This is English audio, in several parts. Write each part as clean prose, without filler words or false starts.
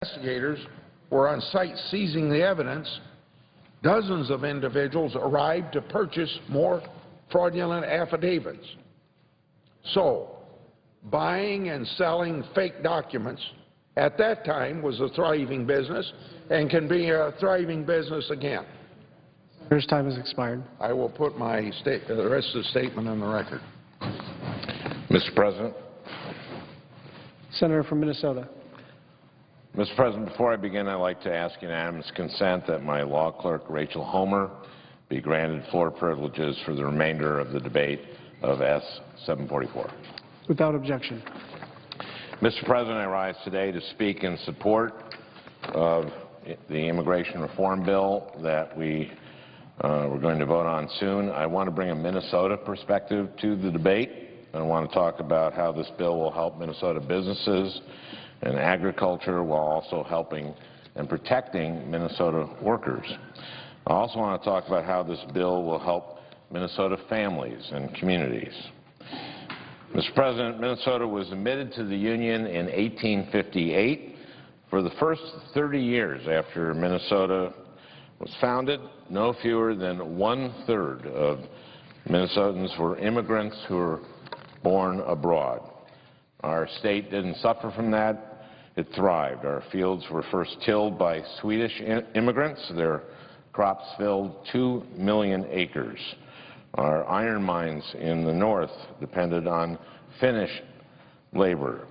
Investigators were on site seizing the evidence. Dozens of individuals arrived to purchase more fraudulent affidavits. So, buying and selling fake documents at that time was a thriving business and can be a thriving business again. Senator's time has expired. I will put the rest of the statement on the record. Mr. President. Senator from Minnesota. Mr. President, before I begin, I'd like to ask unanimous consent that my law clerk, Rachel Homer, be granted floor privileges for the remainder of the debate of S-744. Without objection. Mr. President, I rise today to speak in support of the immigration reform bill that we're going to vote on soon. I want to bring a Minnesota perspective to the debate. I want to talk about how this bill will help Minnesota businesses and agriculture while also helping and protecting Minnesota workers. I also want to talk about how this bill will help Minnesota families and communities. Mr. President, Minnesota was admitted to the Union in 1858. For the first 30 years after Minnesota was founded, no fewer than one-third of Minnesotans were immigrants who were born abroad. Our state didn't suffer from that. It thrived. Our fields were first tilled by Swedish immigrants. Their crops filled 2 million acres. Our iron mines in the north depended on Finnish labor.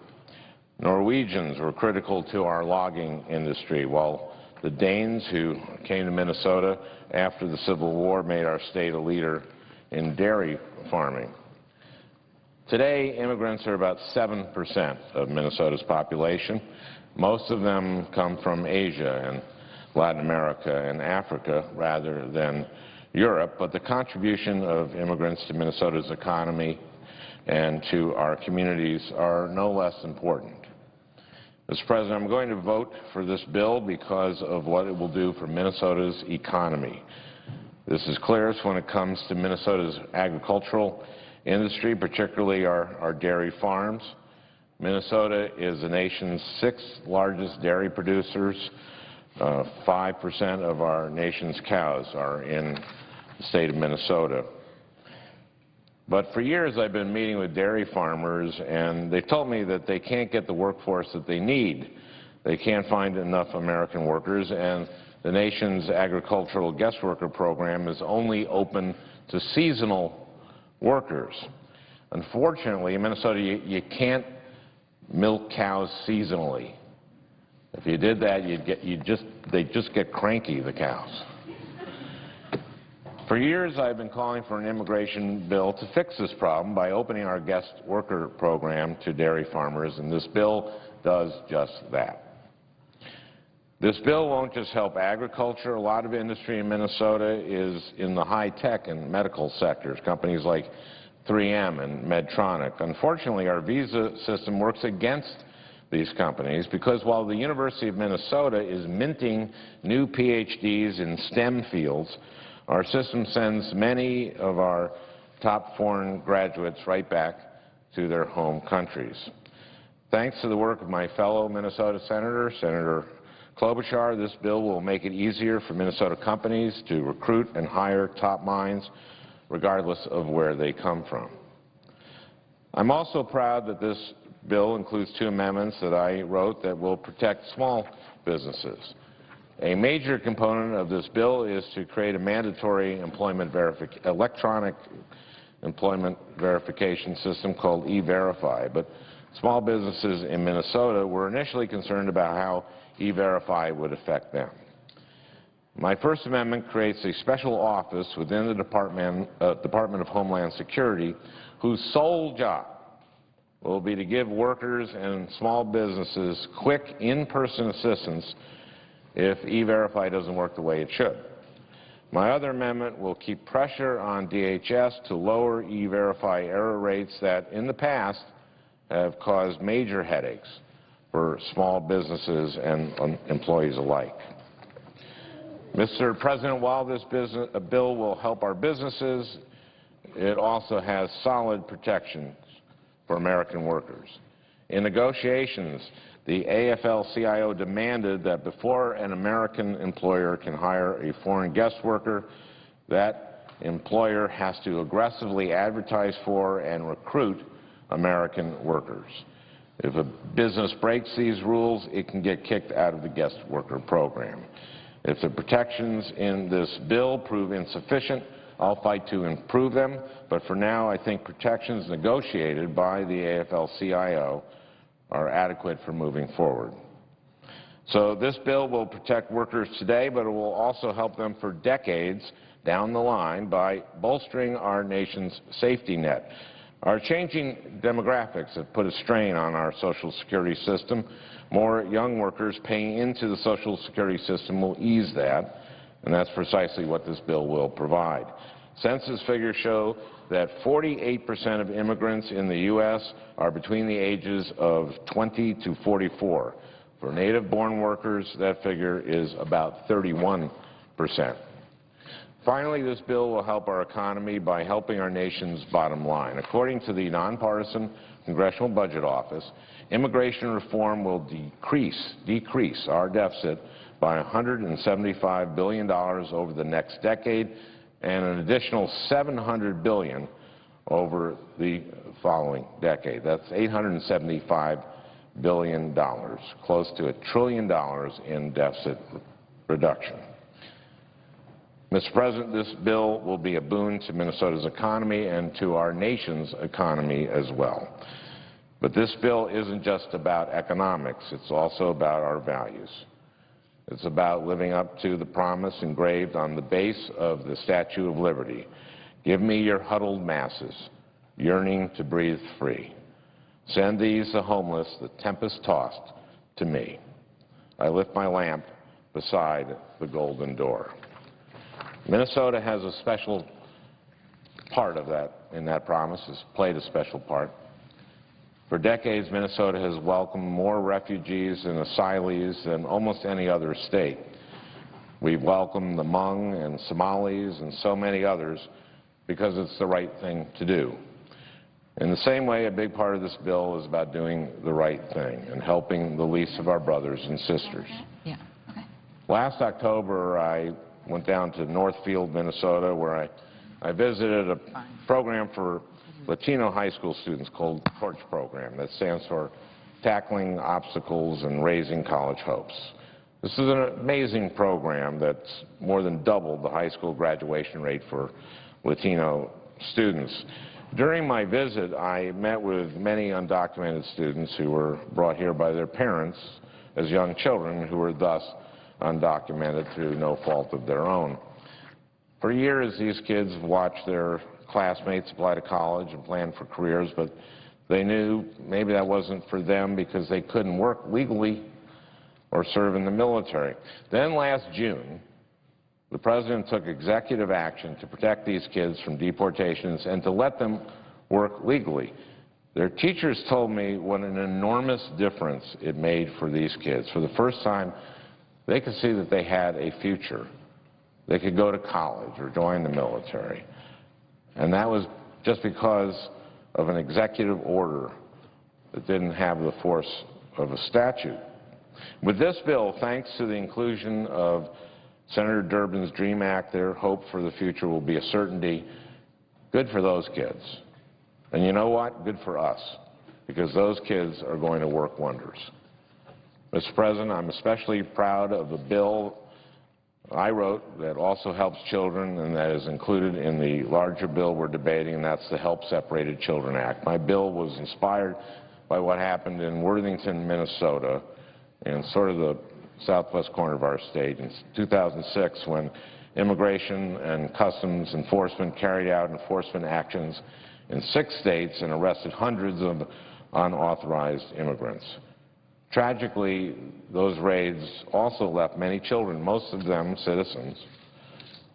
Norwegians were critical to our logging industry, while the Danes who came to Minnesota after the Civil War made our state a leader in dairy farming. Today, immigrants are about 7% of Minnesota's population. Most of them come from Asia and Latin America and Africa rather than Europe, but the contribution of immigrants to Minnesota's economy and to our communities are no less important. Mr. President, I'm going to vote for this bill because of what it will do for Minnesota's economy. This is clearest when it comes to Minnesota's agricultural industry, particularly our dairy farms. Minnesota is the nation's 6th largest dairy producers. 5% of our nation's cows are in the state of Minnesota. But for years I've been meeting with dairy farmers, and they've told me that they can't get the workforce that they need. They can't find enough American workers, and the nation's agricultural guest worker program is only open to seasonal workers. Unfortunately, in Minnesota, you can't milk cows seasonally. If you did that, they'd just get cranky, the cows. For years, I've been calling for an immigration bill to fix this problem by opening our guest worker program to dairy farmers, and this bill does just that. This bill won't just help agriculture. A lot of industry in Minnesota is in the high-tech and medical sectors, companies like 3M and Medtronic. Unfortunately, our visa system works against these companies because while the University of Minnesota is minting new PhDs in STEM fields, our system sends many of our top foreign graduates right back to their home countries. Thanks to the work of my fellow Minnesota senator, Senator Klobuchar, this bill will make it easier for Minnesota companies to recruit and hire top minds regardless of where they come from. I'm also proud that this bill includes 2 amendments that I wrote that will protect small businesses. A major component of this bill is to create a mandatory electronic employment verification system called E-Verify, but small businesses in Minnesota were initially concerned about how E-Verify would affect them. My first amendment creates a special office within the Department of Homeland Security whose sole job will be to give workers and small businesses quick in-person assistance if E-Verify doesn't work the way it should. My other amendment will keep pressure on DHS to lower E-Verify error rates that in the past have caused major headaches for small businesses and employees alike. Mr. President, while this bill will help our businesses, it also has solid protections for American workers. In negotiations, the AFL-CIO demanded that before an American employer can hire a foreign guest worker, that employer has to aggressively advertise for and recruit American workers. If a business breaks these rules, it can get kicked out of the guest worker program. If the protections in this bill prove insufficient, I'll fight to improve them, but for now I think protections negotiated by the AFL-CIO are adequate for moving forward. So this bill will protect workers today, but it will also help them for decades down the line by bolstering our nation's safety net. Our changing demographics have put a strain on our Social Security system. More young workers paying into the Social Security system will ease that, and that's precisely what this bill will provide. Census figures show that 48% of immigrants in the U.S. are between the ages of 20 to 44. For native-born workers, that figure is about 31%. Finally, this bill will help our economy by helping our nation's bottom line. According to the nonpartisan Congressional Budget Office, immigration reform will decrease our deficit by $175 billion over the next decade and an additional $700 billion over the following decade. That's $875 billion, close to $1 trillion in deficit reduction. Mr. President, this bill will be a boon to Minnesota's economy and to our nation's economy as well. But this bill isn't just about economics. It's also about our values. It's about living up to the promise engraved on the base of the Statue of Liberty. Give me your huddled masses, yearning to breathe free. Send these, the homeless, the tempest-tossed, to me. I lift my lamp beside the golden door. Minnesota has a special part of that, in that promise, has played a special part. For decades, Minnesota has welcomed more refugees and asylees than almost any other state. We've welcomed the Hmong and Somalis and so many others because it's the right thing to do. In the same way, a big part of this bill is about doing the right thing and helping the least of our brothers and sisters. Yeah. Okay. Last October, I went down to Northfield, Minnesota, where I visited a program for Latino high school students called the TORCH program. That stands for Tackling Obstacles and Raising College Hopes. This is an amazing program that's more than doubled the high school graduation rate for Latino students. During my visit, I met with many undocumented students who were brought here by their parents as young children who were thus undocumented through no fault of their own. For years, these kids watched their classmates apply to college and plan for careers, but they knew maybe that wasn't for them because they couldn't work legally or serve in the military. Then last June, the President took executive action to protect these kids from deportations and to let them work legally. Their teachers told me what an enormous difference it made for these kids. For the first time, they could see that they had a future. They could go to college or join the military. And that was just because of an executive order that didn't have the force of a statute. With this bill, thanks to the inclusion of Senator Durbin's DREAM Act, their hope for the future will be a certainty. Good for those kids. And you know what? Good for us, because those kids are going to work wonders. Mr. President, I'm especially proud of the bill I wrote that also helps children and that is included in the larger bill we're debating, and that's the Help Separated Children Act. My bill was inspired by what happened in Worthington, Minnesota, in sort of the southwest corner of our state in 2006 when Immigration and Customs Enforcement carried out enforcement actions in 6 states and arrested hundreds of unauthorized immigrants. Tragically, those raids also left many children, most of them citizens,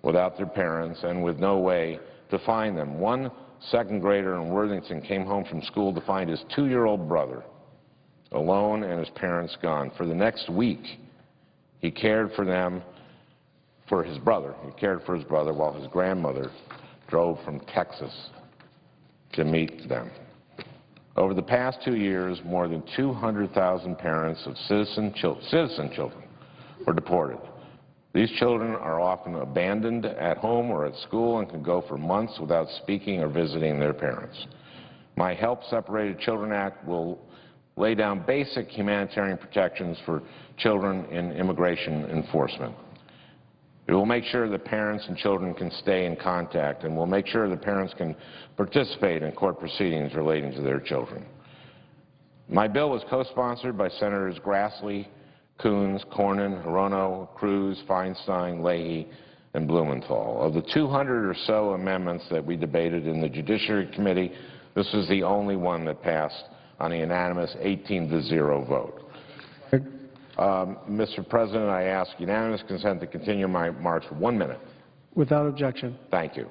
without their parents and with no way to find them. One second grader in Worthington came home from school to find his 2-year-old brother alone and his parents gone. For the next week, he cared for his brother while his grandmother drove from Texas to meet them. Over the past 2 years, more than 200,000 parents of citizen children were deported. These children are often abandoned at home or at school and can go for months without speaking or visiting their parents. My Help Separated Children Act will lay down basic humanitarian protections for children in immigration enforcement. It will make sure that parents and children can stay in contact, and will make sure that parents can participate in court proceedings relating to their children. My bill was co-sponsored by Senators Grassley, Coons, Cornyn, Hirono, Cruz, Feinstein, Leahy, and Blumenthal. Of the 200 or so amendments that we debated in the Judiciary Committee, this was the only one that passed on a unanimous 18-0 vote. Mr. President, I ask unanimous consent to continue my remarks for 1 minute. Without objection. Thank you.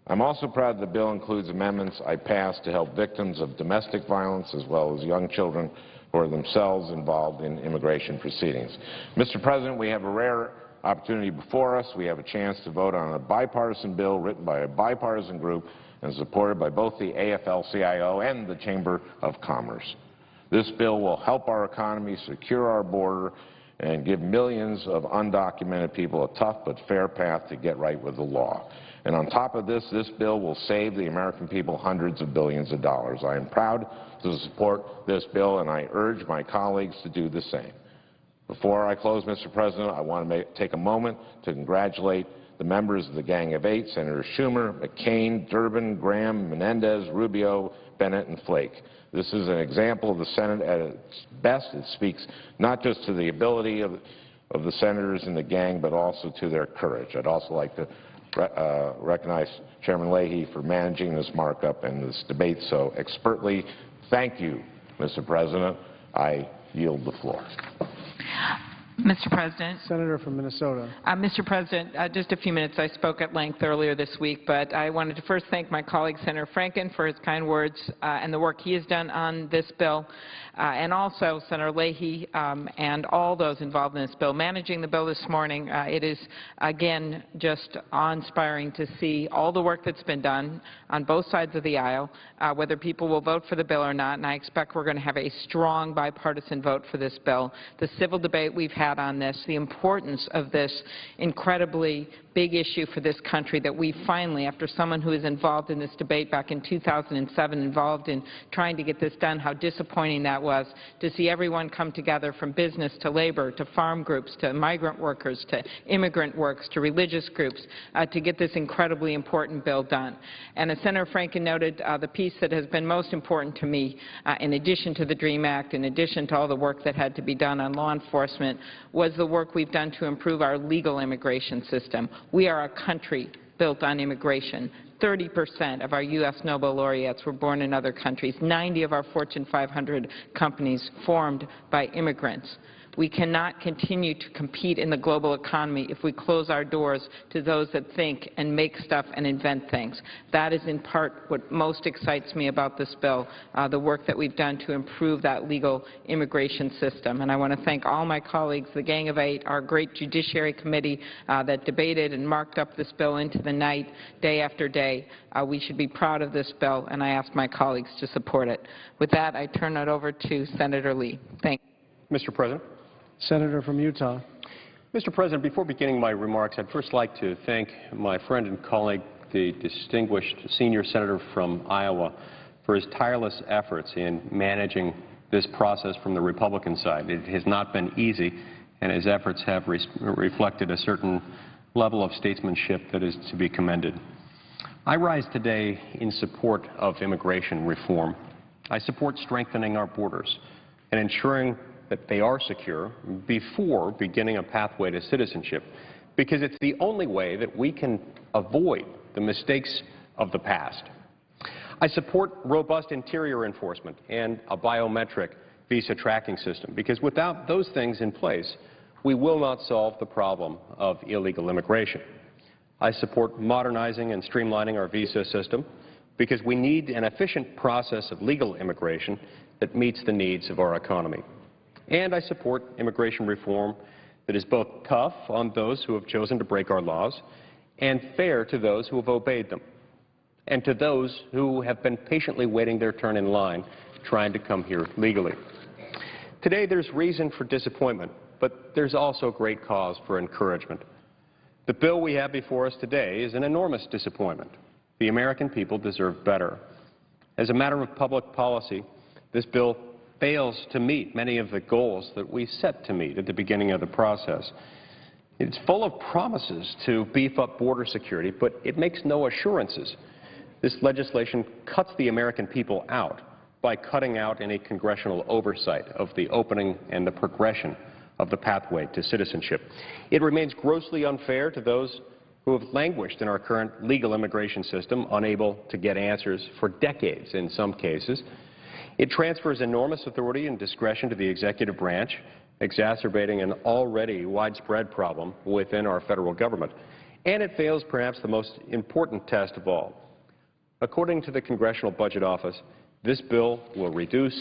I'm also proud the bill includes amendments I passed to help victims of domestic violence as well as young children who are themselves involved in immigration proceedings. Mr. President, we have a rare opportunity before us. We have a chance to vote on a bipartisan bill written by a bipartisan group and supported by both the AFL-CIO and the Chamber of Commerce. This bill will help our economy secure our border and give millions of undocumented people a tough but fair path to get right with the law. And on top of this, this bill will save the American people hundreds of billions of dollars. I am proud to support this bill, and I urge my colleagues to do the same. Before I close, Mr. President, I want to take a moment to congratulate the members of the Gang of Eight, Senators Schumer, McCain, Durbin, Graham, Menendez, Rubio, Bennett, and Flake. This is an example of the Senate at its best. It speaks not just to the ability of the senators in the gang, but also to their courage. I'd also like to recognize Chairman Leahy for managing this markup and this debate so expertly. Thank you, Mr. President. I yield the floor. Mr. President. Senator from Minnesota. Mr. President, just a few minutes. I spoke at length earlier this week, but I wanted to first thank my colleague, Senator Franken, for his kind words and the work he has done on this bill, and also Senator Leahy and all those involved in this bill. Managing the bill this morning, it is, again, just awe-inspiring to see all the work that's been done on both sides of the aisle, whether people will vote for the bill or not, and I expect we're going to have a strong bipartisan vote for this bill. The civil debate we've had on this, the importance of this incredibly big issue for this country that we finally, after someone who was involved in this debate back in 2007, involved in trying to get this done, how disappointing that was to see everyone come together from business to labor to farm groups to migrant workers to immigrant workers to religious groups to get this incredibly important bill done. And as Senator Franken noted, the piece that has been most important to me, in addition to the DREAM Act, in addition to all the work that had to be done on law enforcement, was the work we've done to improve our legal immigration system. We are a country built on immigration. 30% of our U.S. Nobel laureates were born in other countries. 90 of our Fortune 500 companies formed by immigrants. We cannot continue to compete in the global economy if we close our doors to those that think and make stuff and invent things. That is in part what most excites me about this bill, the work that we've done to improve that legal immigration system. And I want to thank all my colleagues, the Gang of Eight, our great Judiciary Committee that debated and marked up this bill into the night, day after day. We should be proud of this bill, and I ask my colleagues to support it. With that, I turn it over to Senator Lee. Thank you. Mr. President. Senator from Utah. Mr. President, before beginning my remarks, I'd first like to thank my friend and colleague, the distinguished senior senator from Iowa, for his tireless efforts in managing this process from the Republican side. It has not been easy, and his efforts have reflected a certain level of statesmanship that is to be commended. I rise today in support of immigration reform. I support strengthening our borders and ensuring that they are secure before beginning a pathway to citizenship, because it's the only way that we can avoid the mistakes of the past. I support robust interior enforcement and a biometric visa tracking system, because without those things in place, we will not solve the problem of illegal immigration. I support modernizing and streamlining our visa system, because we need an efficient process of legal immigration that meets the needs of our economy. And I support immigration reform that is both tough on those who have chosen to break our laws and fair to those who have obeyed them, and to those who have been patiently waiting their turn in line trying to come here legally. Today, there's reason for disappointment, but there's also great cause for encouragement. The bill we have before us today is an enormous disappointment. The American people deserve better. As a matter of public policy, this bill fails to meet many of the goals that we set to meet at the beginning of the process. It's full of promises to beef up border security, but it makes no assurances. This legislation cuts the American people out by cutting out any congressional oversight of the opening and the progression of the pathway to citizenship. It remains grossly unfair to those who have languished in our current legal immigration system, unable to get answers for decades in some cases. It transfers enormous authority and discretion to the executive branch, exacerbating an already widespread problem within our federal government. And it fails perhaps the most important test of all. According to the Congressional Budget Office, this bill will reduce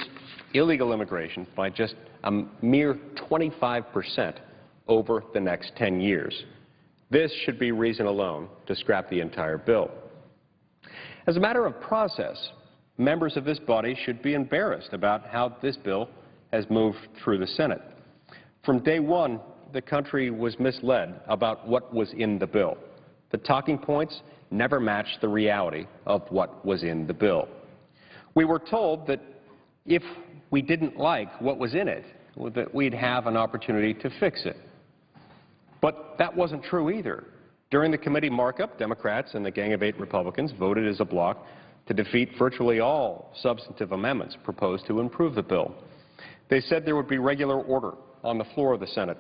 illegal immigration by just a mere 25% over the next 10 years. This should be reason alone to scrap the entire bill. As a matter of process, members of this body should be embarrassed about how this bill has moved through the Senate. From day one, the country was misled about what was in the bill. The talking points never matched the reality of what was in the bill. We were told that if we didn't like what was in it, that we'd have an opportunity to fix it. But that wasn't true either. During the committee markup, Democrats and the Gang of 8 Republicans voted as a bloc to defeat virtually all substantive amendments proposed to improve the bill. They said there would be regular order on the floor of the Senate,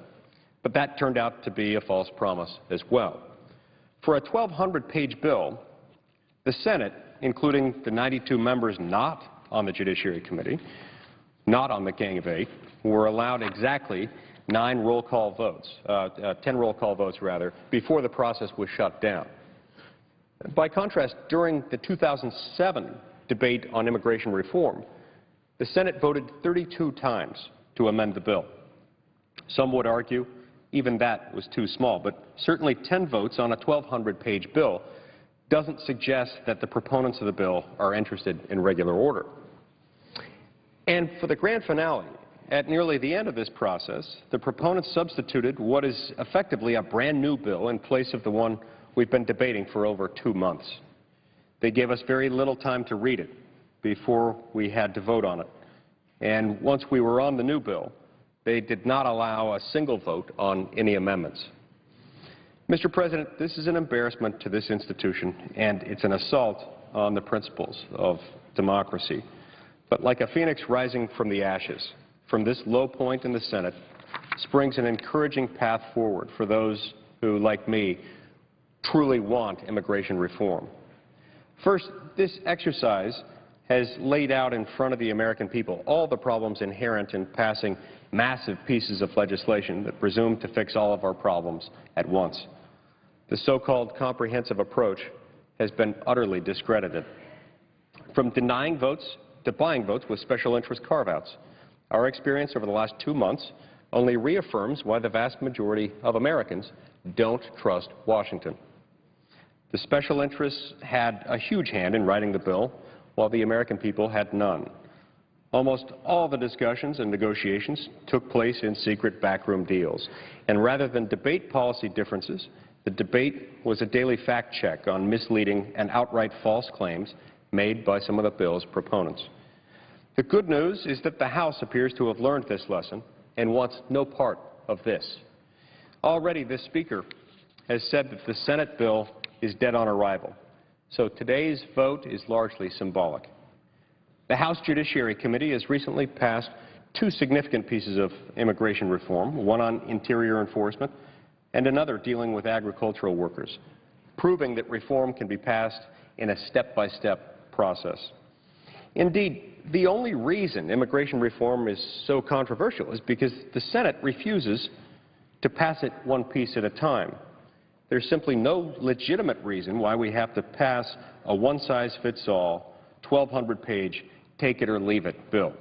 but that turned out to be a false promise as well. For a 1,200-page bill, the Senate, including the 92 members not on the Judiciary Committee, not on the Gang of 8, were allowed exactly 10 roll call votes, before the process was shut down. By contrast, during the 2007 debate on immigration reform, the Senate voted 32 times to amend the bill. Some would argue even that was too small, but certainly 10 votes on a 1,200-page bill doesn't suggest that the proponents of the bill are interested in regular order. And for the grand finale, at nearly the end of this process, the proponents substituted what is effectively a brand new bill in place of the one we've been debating for over 2 months. They gave us very little time to read it before we had to vote on it. And once we were on the new bill, they did not allow a single vote on any amendments. Mr. President, this is an embarrassment to this institution, and it's an assault on the principles of democracy. But like a phoenix rising from the ashes, from this low point in the Senate springs an encouraging path forward for those who, like me, truly want immigration reform. First, this exercise has laid out in front of the American people all the problems inherent in passing massive pieces of legislation that presume to fix all of our problems at once. The so-called comprehensive approach has been utterly discredited. From denying votes to buying votes with special interest carve-outs, our experience over the last 2 months only reaffirms why the vast majority of Americans don't trust Washington. The special interests had a huge hand in writing the bill, while the American people had none. Almost all the discussions and negotiations took place in secret backroom deals. And rather than debate policy differences, the debate was a daily fact check on misleading and outright false claims made by some of the bill's proponents. The good news is that the House appears to have learned this lesson and wants no part of this. Already, this Speaker has said that the Senate bill is dead on arrival. So today's vote is largely symbolic. The House Judiciary Committee has recently passed 2 significant pieces of immigration reform, one on interior enforcement and another dealing with agricultural workers, proving that reform can be passed in a step-by-step process. Indeed, the only reason immigration reform is so controversial is because the Senate refuses to pass it one piece at a time. There's simply no legitimate reason why we have to pass a one-size-fits-all, 1,200-page, take-it-or-leave-it bill.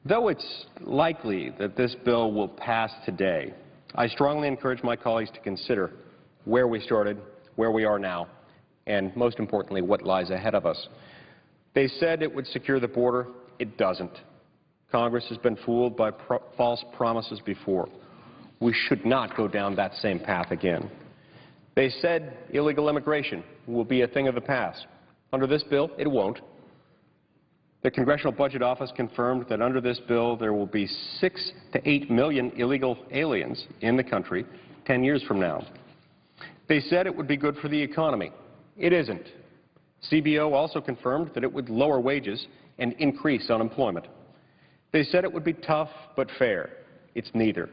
Though it's likely that this bill will pass today, I strongly encourage my colleagues to consider where we started, where we are now, and most importantly, what lies ahead of us. They said it would secure the border. It doesn't. Congress has been fooled by false promises before. We should not go down that same path again. They said illegal immigration will be a thing of the past. Under this bill, it won't. The Congressional Budget Office confirmed that under this bill there will be 6 to 8 million illegal aliens in the country 10 years from now. They said it would be good for the economy. It isn't. CBO also confirmed that it would lower wages and increase unemployment. They said it would be tough but fair. It's neither.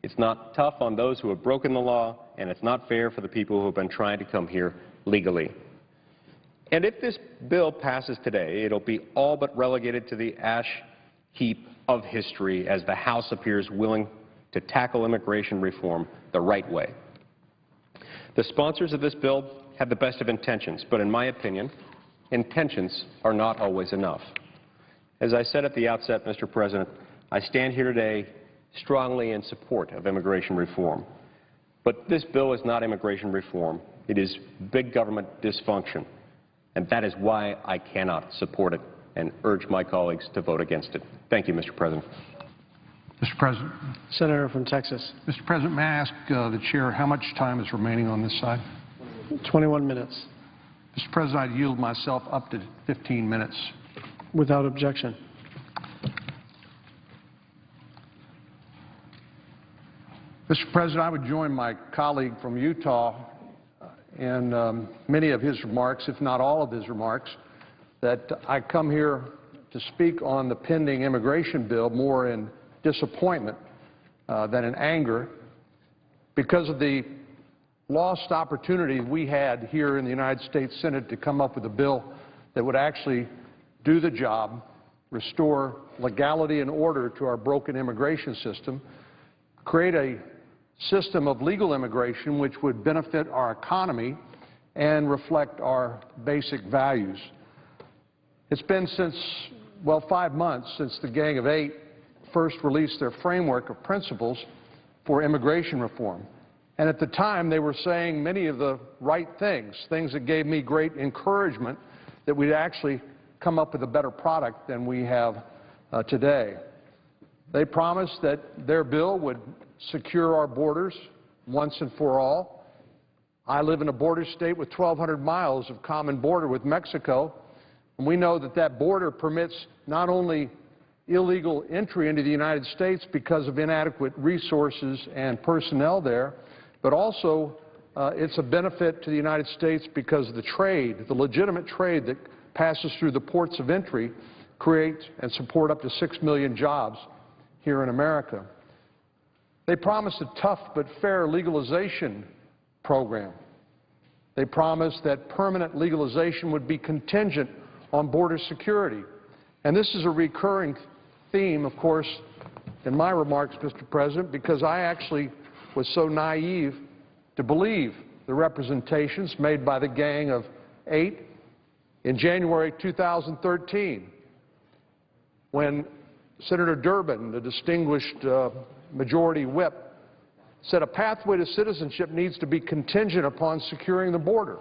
It's not tough on those who have broken the law, and it's not fair for the people who have been trying to come here legally. And if this bill passes today, it'll be all but relegated to the ash heap of history as the House appears willing to tackle immigration reform the right way. The sponsors of this bill have the best of intentions, but in my opinion, intentions are not always enough. As I said at the outset, Mr. President, I stand here today strongly in support of immigration reform. But this bill is not immigration reform. It is big government dysfunction. And that is why I cannot support it and urge my colleagues to vote against it. Thank you, Mr. President. Mr. President. Senator from Texas. Mr. President, may I ask the Chair how much time is remaining on this side? 21 minutes. Mr. President, I yield myself up to 15 minutes. Without objection. Mr. President, I would join my colleague from Utah in many of his remarks, if not all of his remarks, that I come here to speak on the pending immigration bill more in disappointment than in anger because of the lost opportunity we had here in the United States Senate to come up with a bill that would actually do the job, restore legality and order to our broken immigration system, create a system of legal immigration which would benefit our economy and reflect our basic values. It's been since, well, 5 months since the Gang of Eight first released their framework of principles for immigration reform. And at the time, they were saying many of the right things, things that gave me great encouragement that we'd actually come up with a better product than we have today. They promised that their bill would secure our borders once and for all. I live in a border state with 1,200 miles of common border with Mexico, and we know that that border permits not only illegal entry into the United States because of inadequate resources and personnel there, but also it's a benefit to the United States because of the trade, the legitimate trade that passes through the ports of entry, creates and support up to 6 million jobs here in America. They promised a tough but fair legalization program. They promised that permanent legalization would be contingent on border security. And this is a recurring theme, of course, in my remarks, Mr. President, because I actually was so naive to believe the representations made by the Gang of Eight in January 2013 when Senator Durbin, the distinguished majority whip, said a pathway to citizenship needs to be contingent upon securing the border.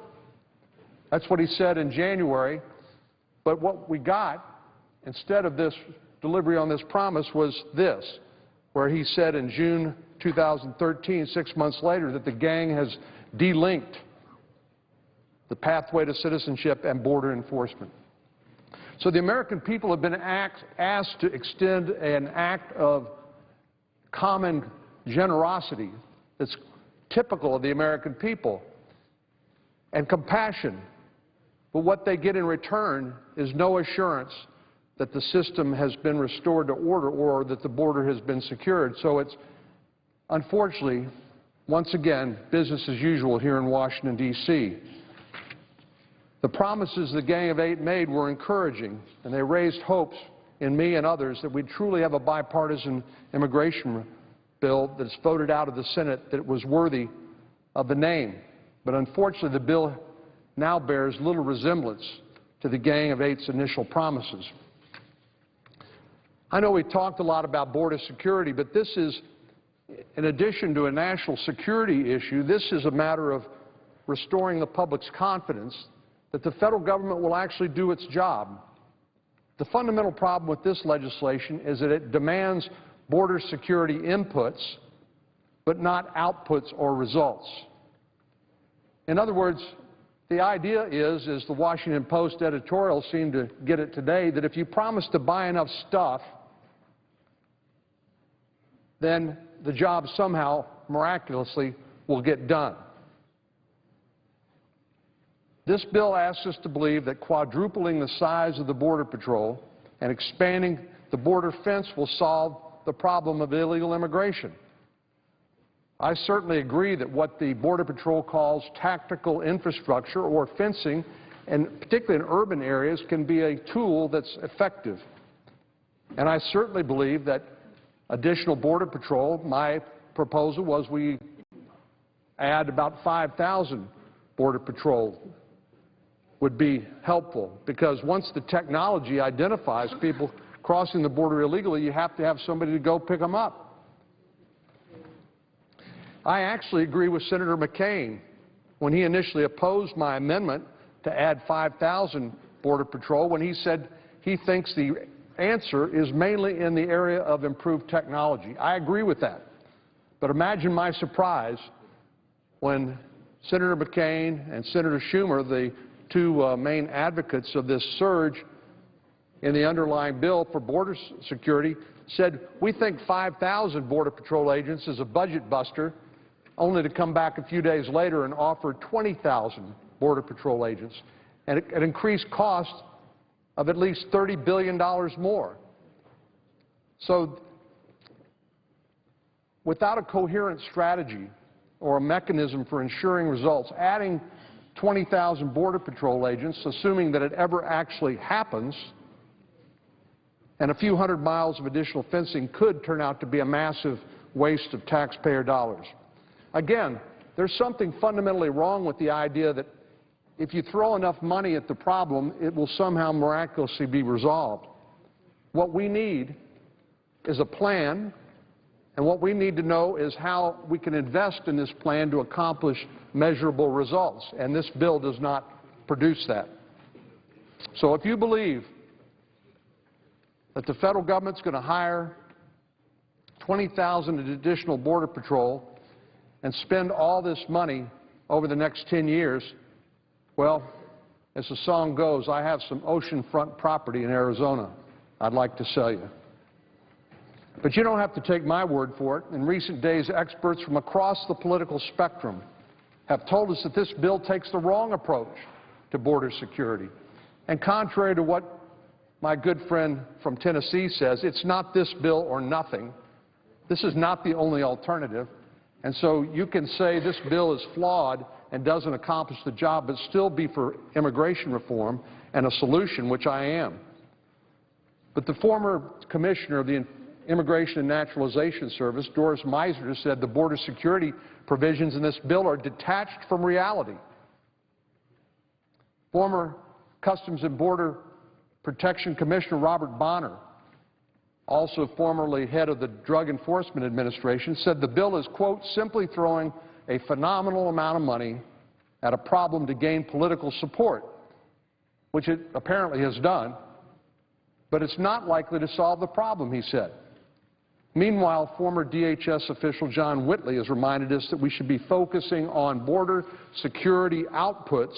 That's what he said in January. But what we got, instead of this delivery on this promise, was this, where he said in June 2013, 6 months later, that the gang has delinked the pathway to citizenship and border enforcement. So the American people have been asked to extend an act of common generosity that's typical of the American people and compassion. But what they get in return is no assurance that the system has been restored to order or that the border has been secured. So it's, unfortunately, once again, business as usual here in Washington, D.C. The promises the Gang of Eight made were encouraging, and they raised hopes in me and others that we'd truly have a bipartisan immigration bill that's voted out of the Senate that was worthy of the name. But unfortunately, the bill now bears little resemblance to the Gang of Eight's initial promises. I know we talked a lot about border security, but this is, in addition to a national security issue, this is a matter of restoring the public's confidence that the federal government will actually do its job The fundamental problem with this legislation is that it demands border security inputs, but not outputs or results. In other words, the idea is, as the Washington Post editorial seemed to get it today, that if you promise to buy enough stuff, then the job somehow, miraculously, will get done. This bill asks us to believe that quadrupling the size of the Border Patrol and expanding the border fence will solve the problem of illegal immigration. I certainly agree that what the Border Patrol calls tactical infrastructure or fencing, and particularly in urban areas, can be a tool that's effective. And I certainly believe that additional Border Patrol, my proposal was we add about 5,000 Border Patrol, would be helpful, because once the technology identifies people crossing the border illegally, you have to have somebody to go pick them up. I actually agree with Senator McCain when he initially opposed my amendment to add 5,000 Border Patrol, when he said he thinks the answer is mainly in the area of improved technology. I agree with that. But imagine my surprise when Senator McCain and Senator Schumer, the two main advocates of this surge in the underlying bill for border security, said, we think 5,000 Border Patrol agents is a budget buster, only to come back a few days later and offer 20,000 Border Patrol agents at an increased cost of at least $30 billion more. So without a coherent strategy or a mechanism for ensuring results, adding 20,000 Border Patrol agents, assuming that it ever actually happens, and a few hundred miles of additional fencing could turn out to be a massive waste of taxpayer dollars. Again, there's something fundamentally wrong with the idea that if you throw enough money at the problem, it will somehow miraculously be resolved. What we need is a plan, and what we need to know is how we can invest in this plan to accomplish measurable results, and this bill does not produce that. So if you believe that the federal government's going to hire 20,000 additional Border Patrol and spend all this money over the next 10 years, well, as the song goes, I have some oceanfront property in Arizona I'd like to sell you. But you don't have to take my word for it. In recent days, experts from across the political spectrum have told us that this bill takes the wrong approach to border security. And contrary to what my good friend from Tennessee says, it's not this bill or nothing. This is not the only alternative. And so you can say this bill is flawed and doesn't accomplish the job, but still be for immigration reform and a solution, which I am. But the former commissioner of the Immigration and Naturalization Service, Doris Meisner, said the border security provisions in this bill are detached from reality. Former Customs and Border Protection Commissioner Robert Bonner, also formerly head of the Drug Enforcement Administration, said the bill is, quote, simply throwing a phenomenal amount of money at a problem to gain political support, which it apparently has done, but it's not likely to solve the problem, he said. Meanwhile, former DHS official John Whitley has reminded us that we should be focusing on border security outputs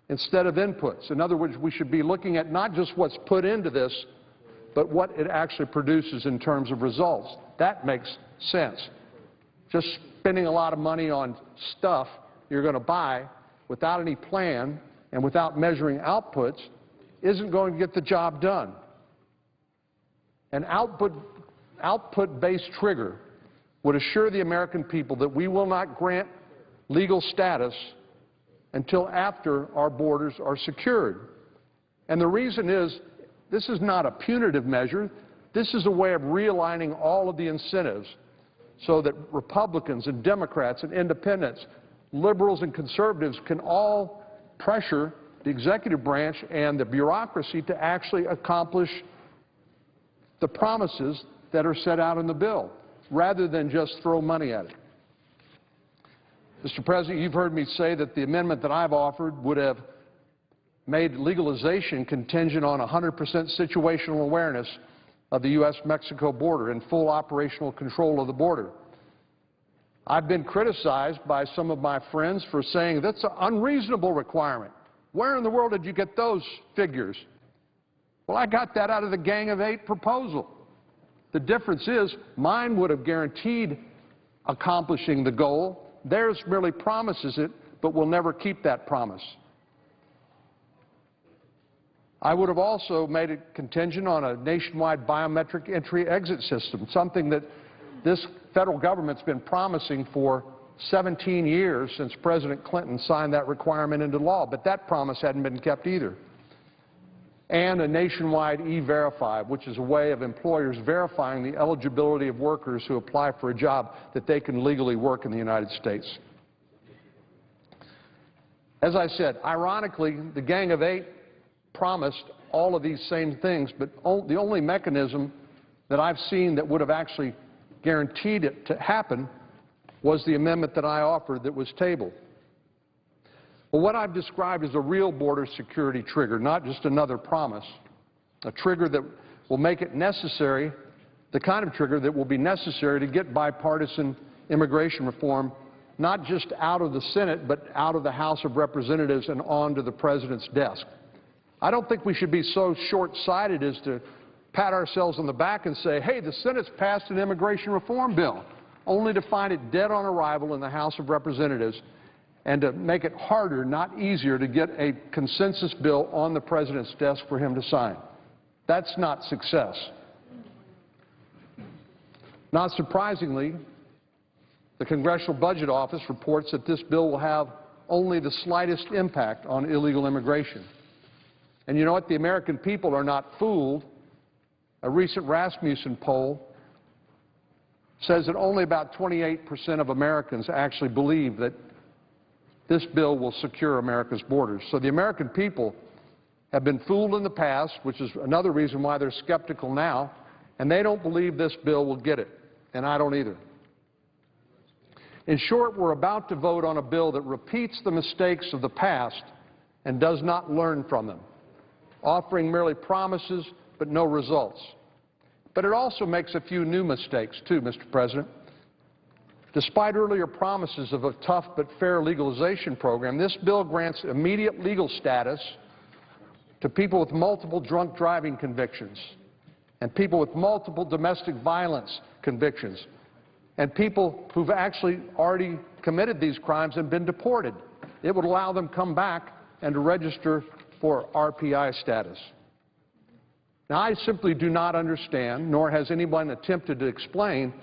instead of inputs. In other words, we should be looking at not just what's put into this, but what it actually produces in terms of results. That makes sense. Just spending a lot of money on stuff you're going to buy without any plan and without measuring outputs isn't going to get the job done. An output-based trigger would assure the American people that we will not grant legal status until after our borders are secured. And the reason is, this is not a punitive measure. This is a way of realigning all of the incentives so that Republicans and Democrats and independents, liberals and conservatives can all pressure the executive branch and the bureaucracy to actually accomplish the promises that are set out in the bill, rather than just throw money at it. Mr. President, you've heard me say that the amendment that I've offered would have made legalization contingent on 100% situational awareness of the U.S.-Mexico border and full operational control of the border. I've been criticized by some of my friends for saying that's an unreasonable requirement. Where in the world did you get those figures? Well, I got that out of the Gang of Eight proposal. The difference is mine would have guaranteed accomplishing the goal. Theirs merely promises it, but will never keep that promise. I would have also made it contingent on a nationwide biometric entry-exit system, something that this federal government's been promising for 17 years since President Clinton signed that requirement into law, but that promise hadn't been kept either. And a nationwide E-Verify, which is a way of employers verifying the eligibility of workers who apply for a job that they can legally work in the United States. As I said, ironically, the Gang of Eight promised all of these same things, but the only mechanism that I've seen that would have actually guaranteed it to happen was the amendment that I offered that was tabled. Well, what I've described is a real border security trigger, not just another promise, a trigger that will make it necessary, the kind of trigger that will be necessary to get bipartisan immigration reform, not just out of the Senate, but out of the House of Representatives and onto the President's desk. I don't think we should be so short-sighted as to pat ourselves on the back and say, hey, the Senate's passed an immigration reform bill, only to find it dead on arrival in the House of Representatives and to make it harder, not easier, to get a consensus bill on the President's desk for him to sign. That's not success. Not surprisingly, the Congressional Budget Office reports that this bill will have only the slightest impact on illegal immigration. And you know what? The American people are not fooled. A recent Rasmussen poll says that only about 28% of Americans actually believe that this bill will secure America's borders. So the American people have been fooled in the past, which is another reason why they're skeptical now, and they don't believe this bill will get it, and I don't either. In short, we're about to vote on a bill that repeats the mistakes of the past and does not learn from them, offering merely promises but no results. But it also makes a few new mistakes, too, Mr. President. Despite earlier promises of a tough but fair legalization program, this bill grants immediate legal status to people with multiple drunk driving convictions and people with multiple domestic violence convictions and people who've actually already committed these crimes and been deported. It would allow them to come back and to register for RPI status. Now, I simply do not understand, nor has anyone attempted to explain,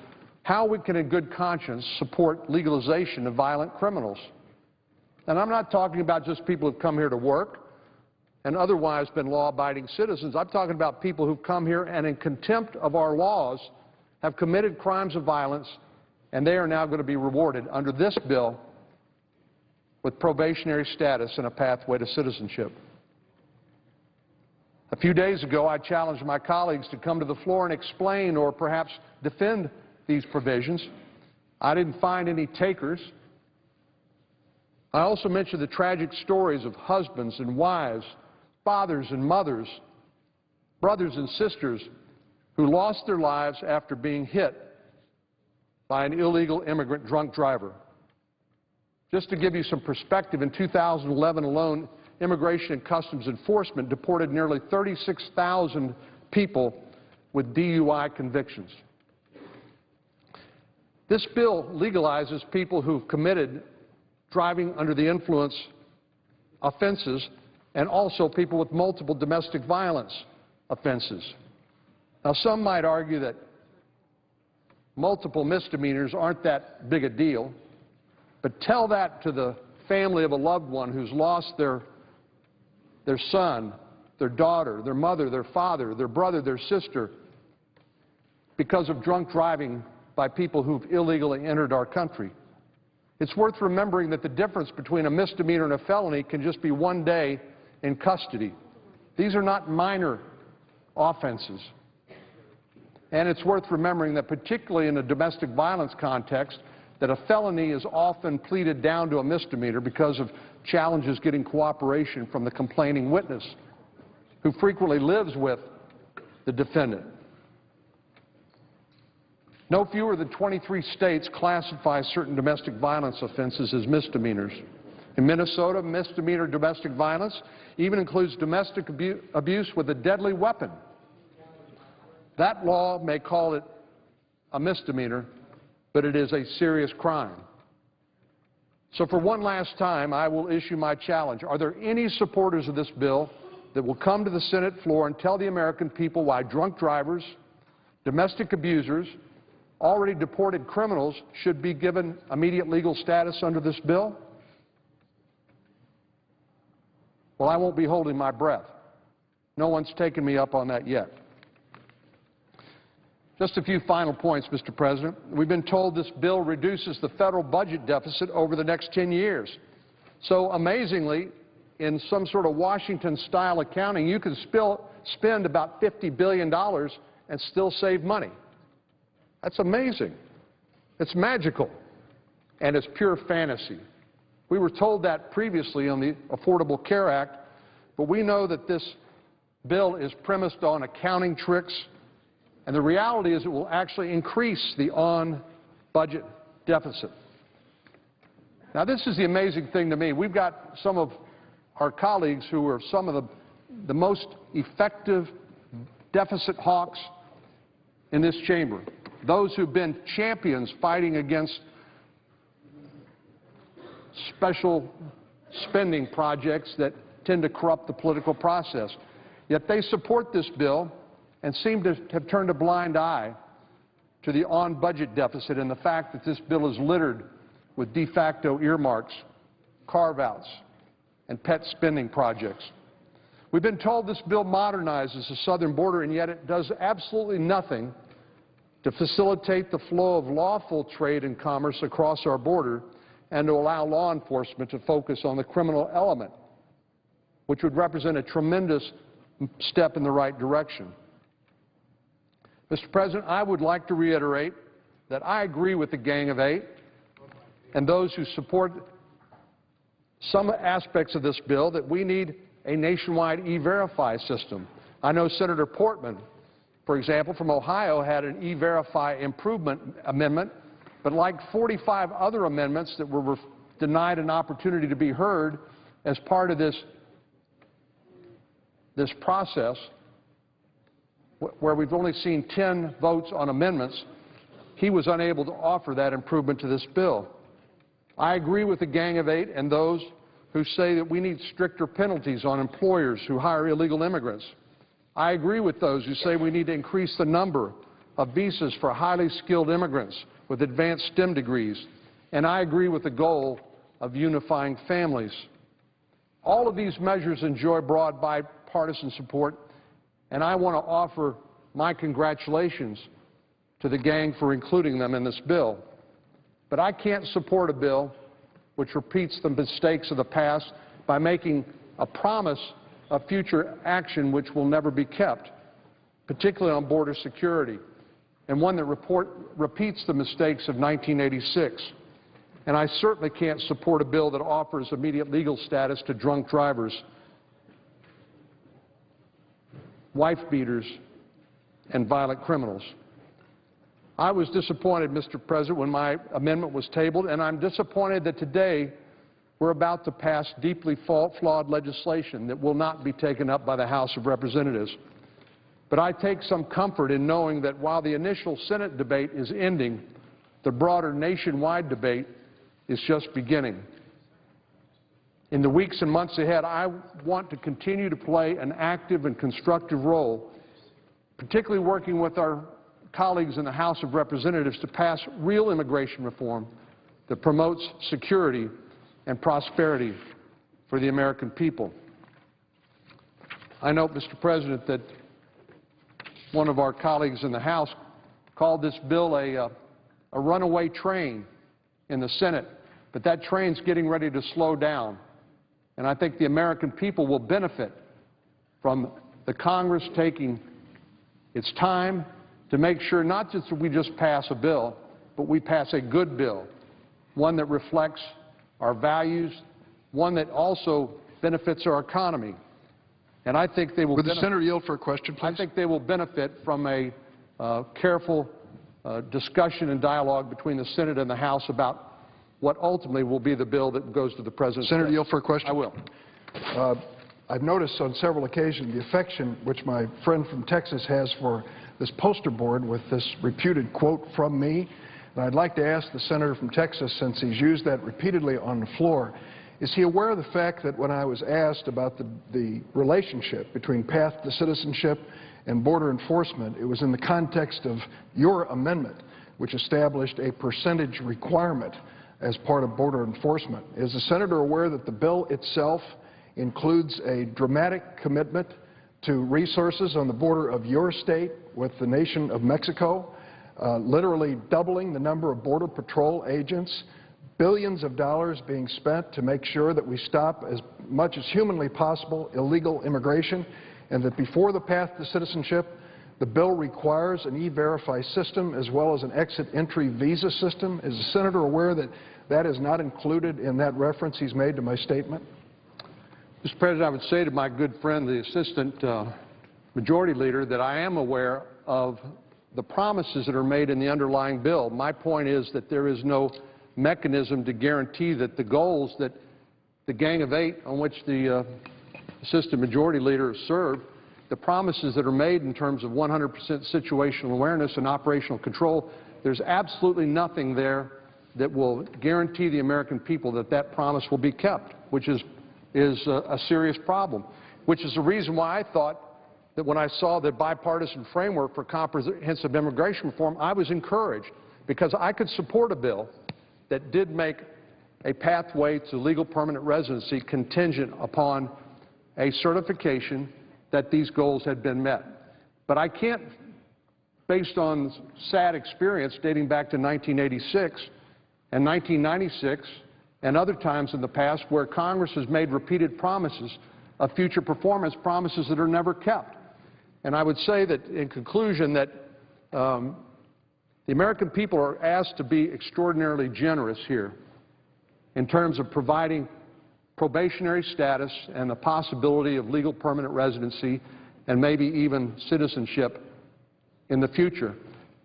how we can in good conscience support legalization of violent criminals. And I'm not talking about just people who've come here to work and otherwise been law-abiding citizens. I'm talking about people who've come here and in contempt of our laws have committed crimes of violence, and they are now going to be rewarded under this bill with probationary status and a pathway to citizenship. A few days ago, I challenged my colleagues to come to the floor and explain or perhaps defend these provisions. I didn't find any takers. I also mentioned the tragic stories of husbands and wives, fathers and mothers, brothers and sisters who lost their lives after being hit by an illegal immigrant drunk driver. Just to give you some perspective, in 2011 alone, Immigration and Customs Enforcement deported nearly 36,000 people with DUI convictions. This bill legalizes people who've committed driving under the influence offenses and also people with multiple domestic violence offenses. Now, some might argue that multiple misdemeanors aren't that big a deal, but tell that to the family of a loved one who's lost their son, their daughter, their mother, their father, their brother, their sister because of drunk driving by people who've illegally entered our country. It's worth remembering that the difference between a misdemeanor and a felony can just be 1 day in custody. These are not minor offenses. And it's worth remembering that particularly in a domestic violence context, that a felony is often pleaded down to a misdemeanor because of challenges getting cooperation from the complaining witness, who frequently lives with the defendant. No fewer than 23 states classify certain domestic violence offenses as misdemeanors. In Minnesota, misdemeanor domestic violence even includes domestic abuse with a deadly weapon. That law may call it a misdemeanor, but it is a serious crime. So for one last time, I will issue my challenge. Are there any supporters of this bill that will come to the Senate floor and tell the American people why drunk drivers, domestic abusers, already deported criminals should be given immediate legal status under this bill? Well, I won't be holding my breath. No one's taken me up on that yet. Just a few final points, Mr. President. We've been told this bill reduces the federal budget deficit over the next 10 years. So amazingly, in some sort of Washington-style accounting, you can spend about $50 billion and still save money. That's amazing. It's magical, and it's pure fantasy. We were told that previously on the Affordable Care Act, but we know that this bill is premised on accounting tricks, and the reality is it will actually increase the on-budget deficit. Now, this is the amazing thing to me. We've got some of our colleagues who are some of the most effective deficit hawks in this chamber, those who've been champions fighting against special spending projects that tend to corrupt the political process. Yet they support this bill and seem to have turned a blind eye to the on-budget deficit and the fact that this bill is littered with de facto earmarks, carve-outs, and pet spending projects. We've been told this bill modernizes the southern border, and yet it does absolutely nothing to facilitate the flow of lawful trade and commerce across our border and to allow law enforcement to focus on the criminal element, which would represent a tremendous step in the right direction. Mr. President, I would like to reiterate that I agree with the Gang of Eight and those who support some aspects of this bill that we need a nationwide E-Verify system. I know Senator Portman, for example, from Ohio, had an E-Verify improvement amendment, but like 45 other amendments that were denied an opportunity to be heard as part of this process, where we've only seen 10 votes on amendments, he was unable to offer that improvement to this bill. I agree with the Gang of Eight and those who say that we need stricter penalties on employers who hire illegal immigrants. I agree with those who say we need to increase the number of visas for highly skilled immigrants with advanced STEM degrees, and I agree with the goal of unifying families. All of these measures enjoy broad bipartisan support, and I want to offer my congratulations to the gang for including them in this bill. But I can't support a bill which repeats the mistakes of the past by making a promise of future action which will never be kept, particularly on border security, and one that repeats the mistakes of 1986. And I certainly can't support a bill that offers immediate legal status to drunk drivers, wife beaters, and violent criminals. I was disappointed, Mr. President, when my amendment was tabled, and I'm disappointed that today we're about to pass deeply flawed legislation that will not be taken up by the House of Representatives. But I take some comfort in knowing that while the initial Senate debate is ending, the broader nationwide debate is just beginning. In the weeks and months ahead, I want to continue to play an active and constructive role, particularly working with our colleagues in the House of Representatives to pass real immigration reform that promotes security and prosperity for the American people. I note, Mr. President, that one of our colleagues in the House called this bill a runaway train in the Senate, but that train's getting ready to slow down. And I think the American people will benefit from the Congress taking its time to make sure not just that we just pass a bill, but we pass a good bill one that reflects our values, one that also benefits our economy. And I think they will Would the senator yield for a question, please? I think they will benefit from a careful discussion and dialogue between the Senate and the House about what ultimately will be the bill that goes to the President. Senator, yield for a question? I will. I've noticed on several occasions the affection which my friend from Texas has for this poster board with this reputed quote from me. And I'd like to ask the senator from Texas, since he's used that repeatedly on the floor, is he aware of the fact that when I was asked about the relationship between path to citizenship and border enforcement, it was in the context of your amendment, which established a percentage requirement as part of border enforcement. Is the senator aware that the bill itself includes a dramatic commitment to resources on the border of your state with the nation of Mexico, literally doubling the number of Border Patrol agents, billions of dollars being spent to make sure that we stop as much as humanly possible illegal immigration, and that before the path to citizenship, the bill requires an E-Verify system as well as an exit-entry visa system? Is the senator aware that that is not included in that reference he's made to my statement? Mr. President, I would say to my good friend, the Assistant Majority Leader, that I am aware of the promises that are made in the underlying bill. My point is that there is no mechanism to guarantee that the goals that the Gang of Eight, on which the Assistant Majority Leader served, the promises that are made in terms of 100% situational awareness and operational control, there's absolutely nothing there that will guarantee the American people that that promise will be kept, which is a serious problem, which is the reason why I thought that when I saw the bipartisan framework for comprehensive immigration reform, I was encouraged, because I could support a bill that did make a pathway to legal permanent residency contingent upon a certification that these goals had been met. But I can't, based on sad experience dating back to 1986 and 1996 and other times in the past where Congress has made repeated promises of future performance, promises that are never kept. And I would say that, in conclusion, that the American people are asked to be extraordinarily generous here in terms of providing probationary status and the possibility of legal permanent residency and maybe even citizenship in the future.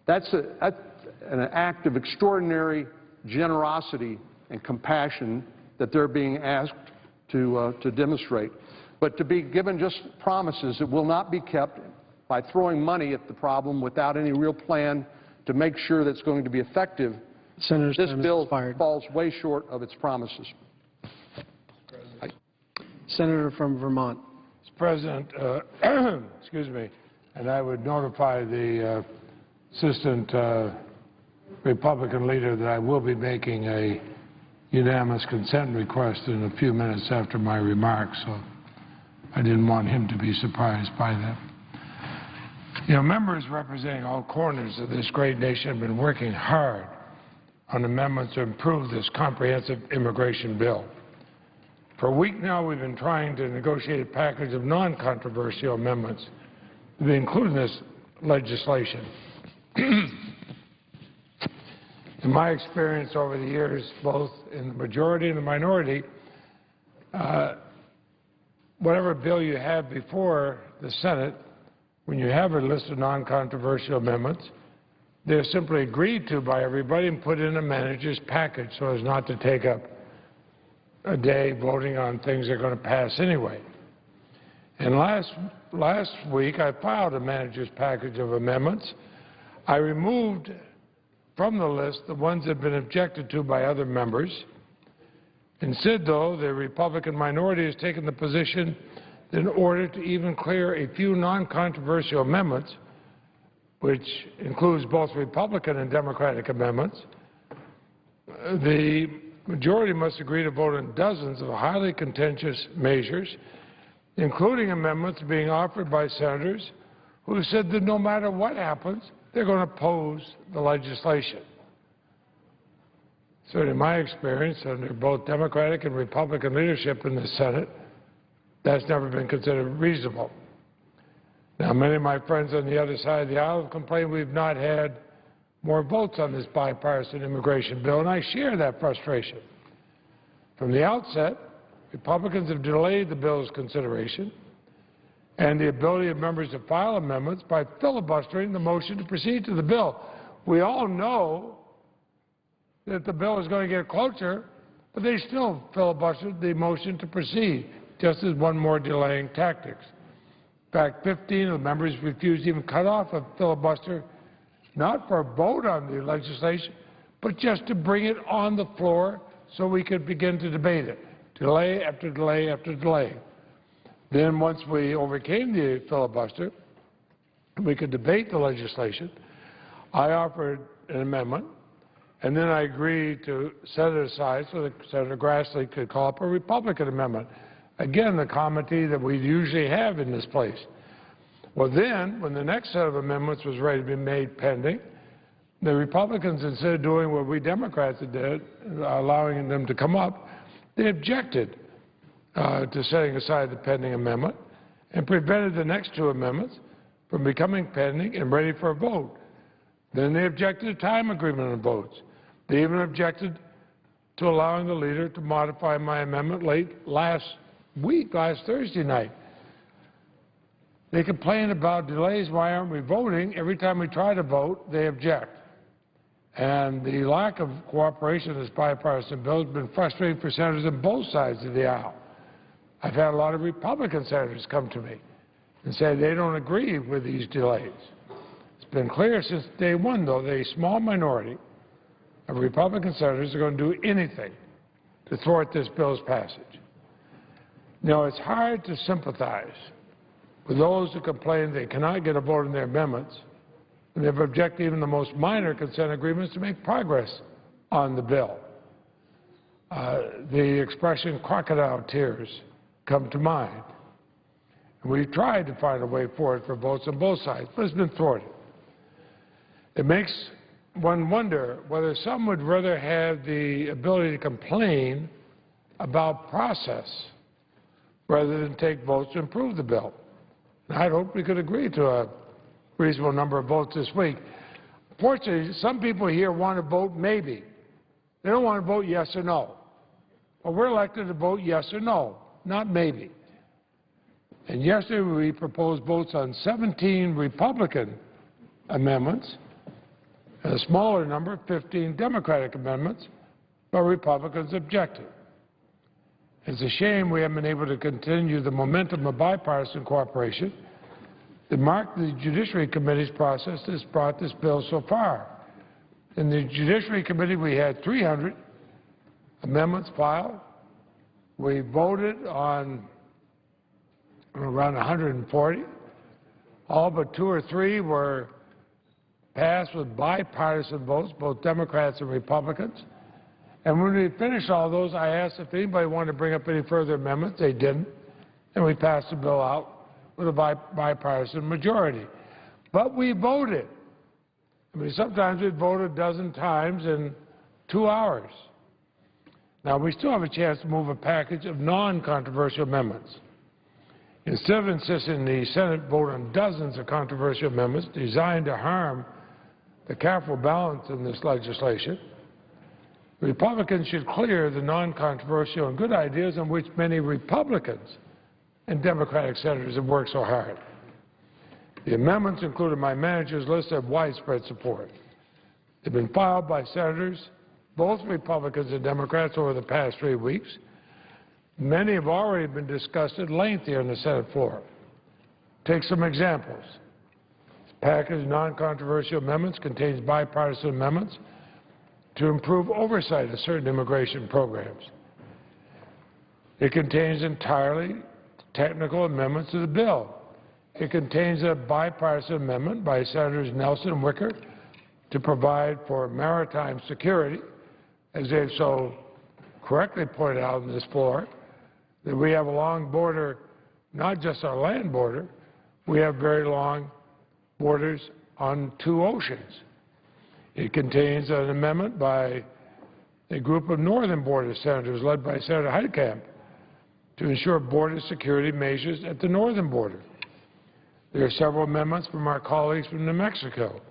That's an act of extraordinary generosity and compassion that they're being asked to demonstrate. But to be given just promises that will not be kept by throwing money at the problem without any real plan to make sure that it's going to be effective, Senator's this time has bill expired. falls way short of its promises. Senator from Vermont. Mr. President, excuse me, and I would notify the Assistant Republican Leader that I will be making a unanimous consent request in a few minutes after my remarks, so I didn't want him to be surprised by that. You know, members representing all corners of this great nation have been working hard on amendments to improve this comprehensive immigration bill. For a week now, we've been trying to negotiate a package of non-controversial amendments to be included in this legislation. In my experience over the years, both in the majority and the minority, whatever bill you have before the Senate, when you have a list of non-controversial amendments, they're simply agreed to by everybody and put in a manager's package so as not to take up a day voting on things that are going to pass anyway. And last week, I filed a manager's package of amendments. I removed from the list the ones that have been objected to by other members. Instead, though, the Republican minority has taken the position that in order to even clear a few non-controversial amendments, which includes both Republican and Democratic amendments, the majority must agree to vote on dozens of highly contentious measures, including amendments being offered by senators who said that no matter what happens, they're going to oppose the legislation. So in my experience, under both Democratic and Republican leadership in the Senate, that's never been considered reasonable. Now, many of my friends on the other side of the aisle have complained we've not had more votes on this bipartisan immigration bill, and I share that frustration. From the outset, Republicans have delayed the bill's consideration and the ability of members to file amendments by filibustering the motion to proceed to the bill. We all know that the bill is going to get closer, but they still filibustered the motion to proceed, just as one more delaying tactics. In fact, 15 of the members refused to even cut off a filibuster, not for a vote on the legislation, but just to bring it on the floor so we could begin to debate it. Delay after delay after delay. Then once we overcame the filibuster, we could debate the legislation. I offered an amendment, and then I agreed to set it aside so that Senator Grassley could call up a Republican amendment. Again, the comity that we usually have in this place. Well, then, when the next set of amendments was ready to be made pending, the Republicans, instead of doing what we Democrats did, allowing them to come up, they objected to setting aside the pending amendment and prevented the next two amendments from becoming pending and ready for a vote. Then they objected to time agreement on votes. They even objected to allowing the leader to modify my amendment late last Thursday night. They complain about delays. Why aren't we voting? Every time we try to vote, they object. And the lack of cooperation in this bipartisan bill has been frustrating for senators on both sides of the aisle. I've had a lot of Republican senators come to me and say they don't agree with these delays. It's been clear since day one, though, that a small minority of Republican senators are going to do anything to thwart this bill's passage. You know, it's hard to sympathize with those who complain they cannot get a vote on their amendments, and they've objected even the most minor consent agreements to make progress on the bill. The expression crocodile tears come to mind. And we've tried to find a way forward for votes on both sides, but it's been thwarted. It makes one wonder whether some would rather have the ability to complain about process rather than take votes to improve the bill. And I'd hope we could agree to a reasonable number of votes this week. Fortunately, some people here want to vote maybe. They don't want to vote yes or no. Well, we're elected to vote yes or no, not maybe. And yesterday we proposed votes on 17 Republican amendments and a smaller number, 15 Democratic amendments, but Republicans objected. It's a shame we haven't been able to continue the momentum of bipartisan cooperation that marked the Judiciary Committee's process that's brought this bill so far. In the Judiciary Committee, we had 300 amendments filed. We voted on around 140. All but 2 or 3 were passed with bipartisan votes, both Democrats and Republicans. And when we finished all those, I asked if anybody wanted to bring up any further amendments. They didn't. And we passed the bill out with a bipartisan majority. But we voted. I mean, sometimes we vote a dozen times in 2 hours. Now, we still have a chance to move a package of non-controversial amendments. Instead of insisting the Senate vote on dozens of controversial amendments designed to harm the careful balance in this legislation, Republicans should clear the non-controversial and good ideas on which many Republicans and Democratic senators have worked so hard. The amendments included my manager's list of widespread support. They've been filed by senators, both Republicans and Democrats, over the past 3 weeks. Many have already been discussed at length here on the Senate floor. Take some examples. This package of non-controversial amendments contains bipartisan amendments to improve oversight of certain immigration programs. It contains entirely technical amendments to the bill. It contains a bipartisan amendment by Senators Nelson and Wicker to provide for maritime security, as they've so correctly pointed out on this floor, that we have a long border, not just our land border, we have very long borders on 2 oceans. It contains an amendment by a group of northern border senators led by Senator Heitkamp to ensure border security measures at the northern border. There are several amendments from our colleagues from New Mexico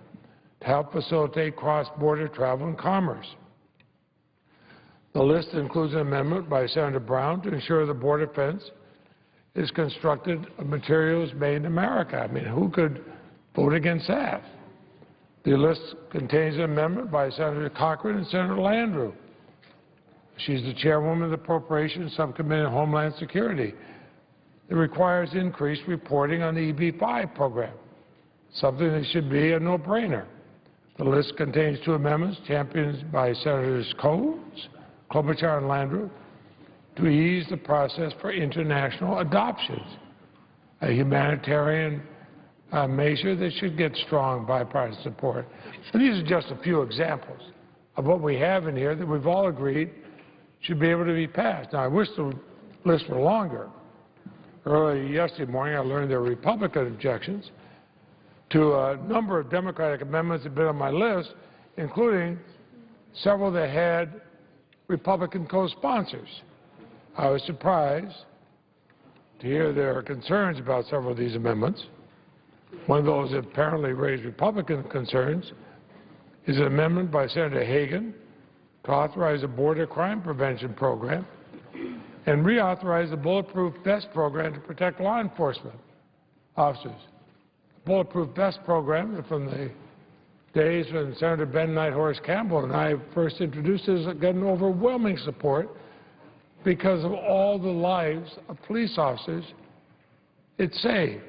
to help facilitate cross-border travel and commerce. The list includes an amendment by Senator Brown to ensure the border fence is constructed of materials made in America. I mean, who could vote against that? The list contains an amendment by Senator Cochran and Senator Landrieu. She's the chairwoman of the Appropriations Subcommittee on Homeland Security. It requires increased reporting on the EB-5 program, something that should be a no-brainer. The list contains two amendments championed by Senators Coates, Klobuchar, and Landrieu to ease the process for international adoptions, a humanitarian measure that should get strong bipartisan support. And these are just a few examples of what we have in here that we've all agreed should be able to be passed. Now, I wish the list were longer. Early yesterday morning, I learned there were Republican objections to a number of Democratic amendments that have been on my list, including several that had Republican co-sponsors. I was surprised to hear there are concerns about several of these amendments. One of those that apparently raised Republican concerns is an amendment by Senator Hagan to authorize a border crime prevention program and reauthorize the Bulletproof Vest program to protect law enforcement officers. The Bulletproof Vest program, from the days when Senator Ben Nighthorse Campbell and I first introduced it, has gotten overwhelming support because of all the lives of police officers it saved.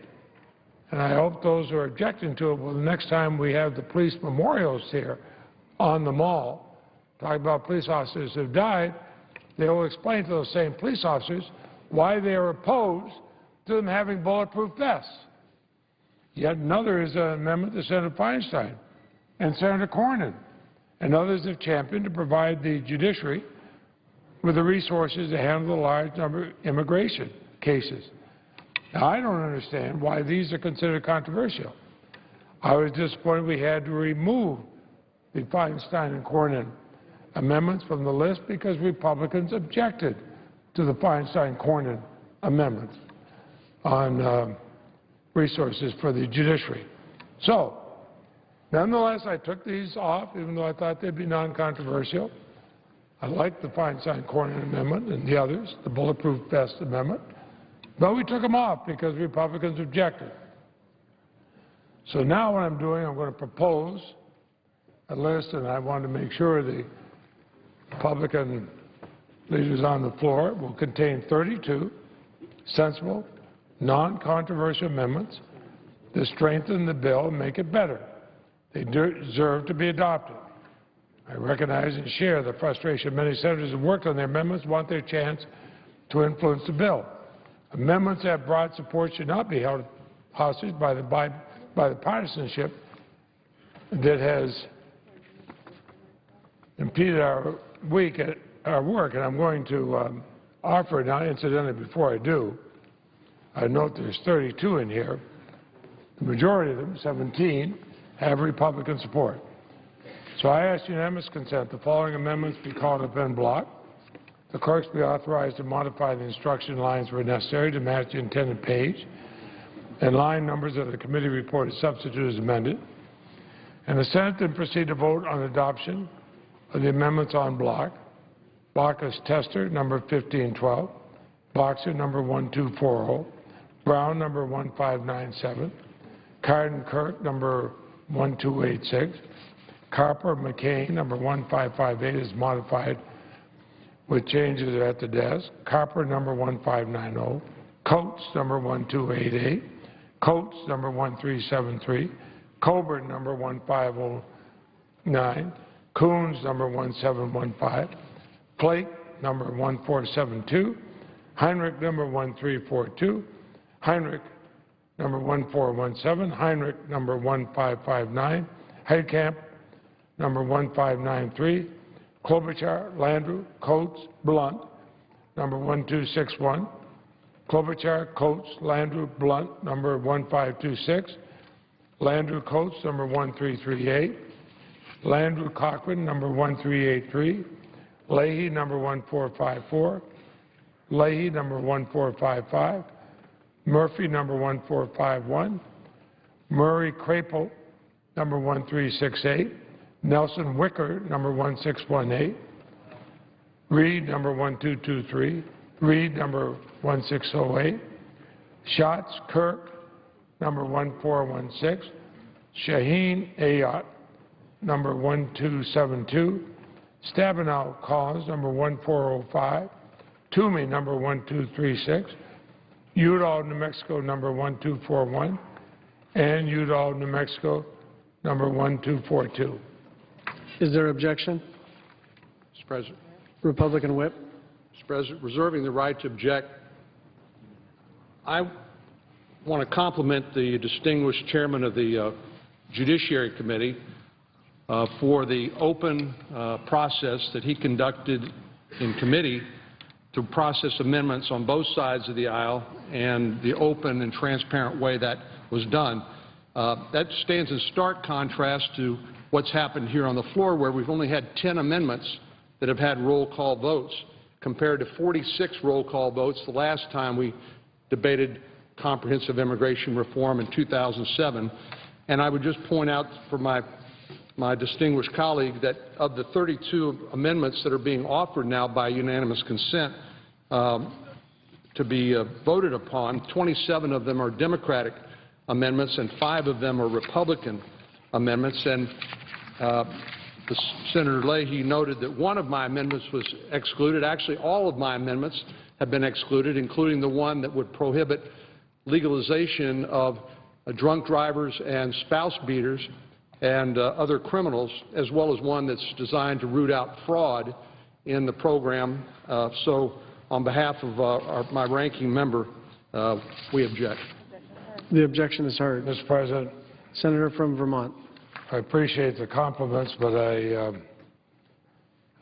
And I hope those who are objecting to it, well, the next time we have the police memorials here on the mall, talking about police officers who have died, they will explain to those same police officers why they are opposed to them having bulletproof vests. Yet another is an amendment to Senator Feinstein and Senator Cornyn and others have championed to provide the judiciary with the resources to handle the large number of immigration cases. Now, I don't understand why these are considered controversial. I was disappointed we had to remove the Feinstein and Cornyn amendments from the list because Republicans objected to the Feinstein-Cornyn amendments on resources for the judiciary. So, nonetheless, I took these off, even though I thought they'd be non-controversial. I like the Feinstein-Cornyn amendment and the others, the Bulletproof Vest amendment, but we took them off because Republicans objected. So now what I'm doing, I'm going to propose a list, and I want to make sure the Republican leaders on the floor will contain 32 sensible, non-controversial amendments to strengthen the bill and make it better. They deserve to be adopted. I recognize and share the frustration many senators who worked on their amendments want their chance to influence the bill. Amendments that have broad support should not be held hostage by the partisanship that has impeded our work, and I'm going to offer now, incidentally, before I do, I note there's 32 in here. The majority of them, 17, have Republican support. So I ask unanimous consent the following amendments be called up en bloc. The clerks be authorized to modify the instruction lines where necessary to match the intended page, and line numbers of the committee report is substituted as amended. And the Senate then proceed to vote on adoption of the amendments en bloc. Baucus Tester, number 1512, Boxer, number 1240, Brown, number 1597, Cardin Kirk, number 1286, Carper McCain, number 1558, is modified with changes at the desk. Carper, number 1590, Coates, number 1288, Coates, number 1373, Coburn, number 1509, Coons, number 1715, Flake, number 1472, Heinrich, number 1342, Heinrich, number 1417, Heinrich, number 1559, Heitkamp, number 1593, Klobuchar, Landrieu, Coates, Blunt, number 1261, Klobuchar, Coates, Landrieu, Blunt, number 1526, Landrieu, Coates, number 1338, Landrieu, Cochran, number 1383, Leahy, number 1454, Leahy, number 1455, Murphy, number 1451, Murray, Crapo, number 1368, Nelson Wicker, number 1618, Reed, number 1223, Reed, number 1608, Schatz Kirk, number 1416, Shaheen Ayat, number 1272, Stabenow Collins, number 1405, Toomey, number 1236, Udall, New Mexico, number 1241, and Udall, New Mexico, number 1242. Is there objection? Mr. President. Republican whip. Mr. President, reserving the right to object, I want to compliment the distinguished chairman of the Judiciary Committee for the open process that he conducted in committee to process amendments on both sides of the aisle and the open and transparent way that was done. That stands in stark contrast to what's happened here on the floor, where we've only had 10 amendments that have had roll call votes compared to 46 roll call votes the last time we debated comprehensive immigration reform in 2007. And I would just point out for my distinguished colleague that of the 32 amendments that are being offered now by unanimous consent to be voted upon, 27 of them are Democratic amendments and 5 of them are Republican amendments. And Senator Leahy noted that one of my amendments was excluded. Actually, all of my amendments have been excluded, including the one that would prohibit legalization of drunk drivers and spouse beaters and other criminals, as well as one that's designed to root out fraud in the program. So on behalf of my ranking member, we object. The objection is heard. Mr. President, Senator from Vermont. I appreciate the compliments, but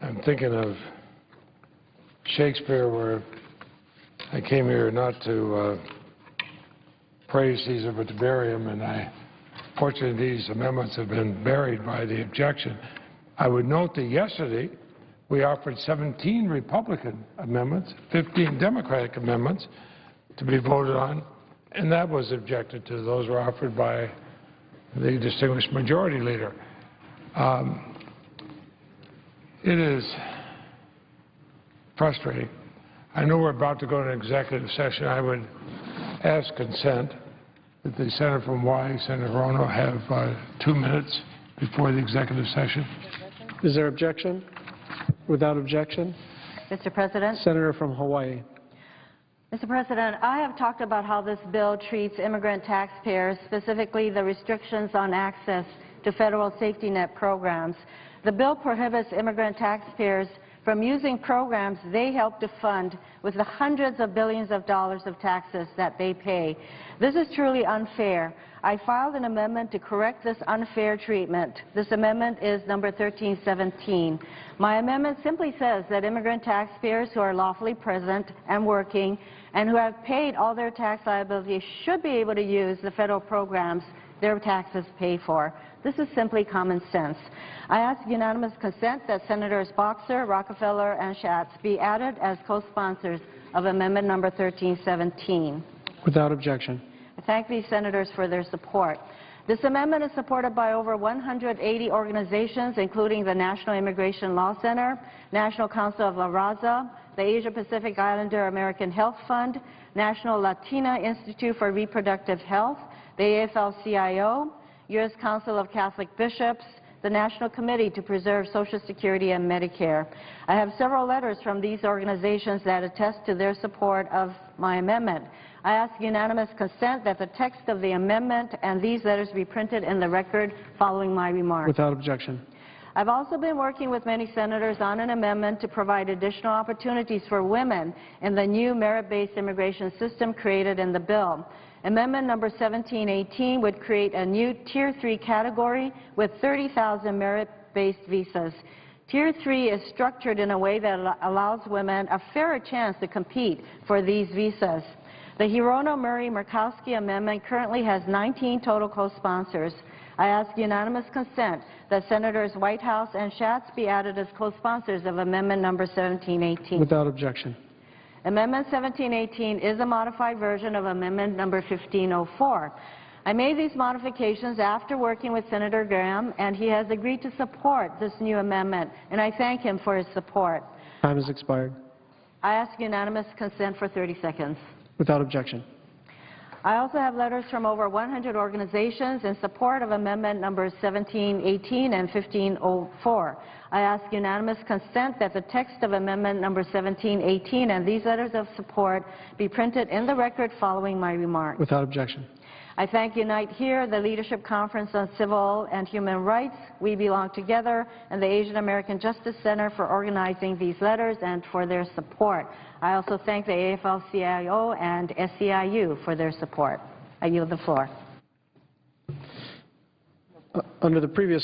I'm thinking of Shakespeare, where I came here not to praise Caesar but to bury him, and fortunately these amendments have been buried by the objection. I would note that yesterday we offered 17 Republican amendments, 15 Democratic amendments to be voted on, and that was objected to. Those were offered by the distinguished majority leader. It is frustrating. I know we're about to go to an executive session. I would ask consent that the senator from Hawaii, Senator Hirono, have 2 minutes before the executive session. Is there objection? Without objection? Mr. President. Senator from Hawaii. Mr. President, I have talked about how this bill treats immigrant taxpayers, specifically the restrictions on access to federal safety net programs. The bill prohibits immigrant taxpayers from using programs they help to fund with the hundreds of billions of dollars of taxes that they pay. This is truly unfair. I filed an amendment to correct this unfair treatment. This amendment is number 1317. My amendment simply says that immigrant taxpayers who are lawfully present and working and who have paid all their tax liabilities should be able to use the federal programs their taxes pay for. This is simply common sense. I ask unanimous consent that Senators Boxer, Rockefeller, and Schatz be added as co-sponsors of amendment number 1317. Without objection. I thank these senators for their support. This amendment is supported by over 180 organizations, including the National Immigration Law Center, National Council of La Raza, the Asia Pacific Islander American Health Fund, National Latina Institute for Reproductive Health, the AFL-CIO, U.S. Council of Catholic Bishops, the National Committee to Preserve Social Security and Medicare. I have several letters from these organizations that attest to their support of my amendment. I ask unanimous consent that the text of the amendment and these letters be printed in the record following my remarks. Without objection. I've also been working with many senators on an amendment to provide additional opportunities for women in the new merit-based immigration system created in the bill. Amendment number 1718 would create a new Tier 3 category with 30,000 merit-based visas. Tier 3 is structured in a way that allows women a fairer chance to compete for these visas. The Hirono-Murray-Murkowski amendment currently has 19 total co-sponsors. I ask unanimous consent that Senators Whitehouse and Schatz be added as co-sponsors of amendment number 1718. Without objection. Amendment 1718 is a modified version of amendment number 1504. I made these modifications after working with Senator Graham, and he has agreed to support this new amendment, and I thank him for his support. Time has expired. I ask unanimous consent for 30 seconds. Without objection. I also have letters from over 100 organizations in support of amendment numbers 1718 and 1504. I ask unanimous consent that the text of amendment number 1718 and these letters of support be printed in the record following my remarks. Without objection. I thank Unite Here, the Leadership Conference on Civil and Human Rights, We Belong Together, and the Asian American Justice Center for organizing these letters and for their support. I also thank the AFL-CIO and SEIU for their support. I yield the floor. Under the previous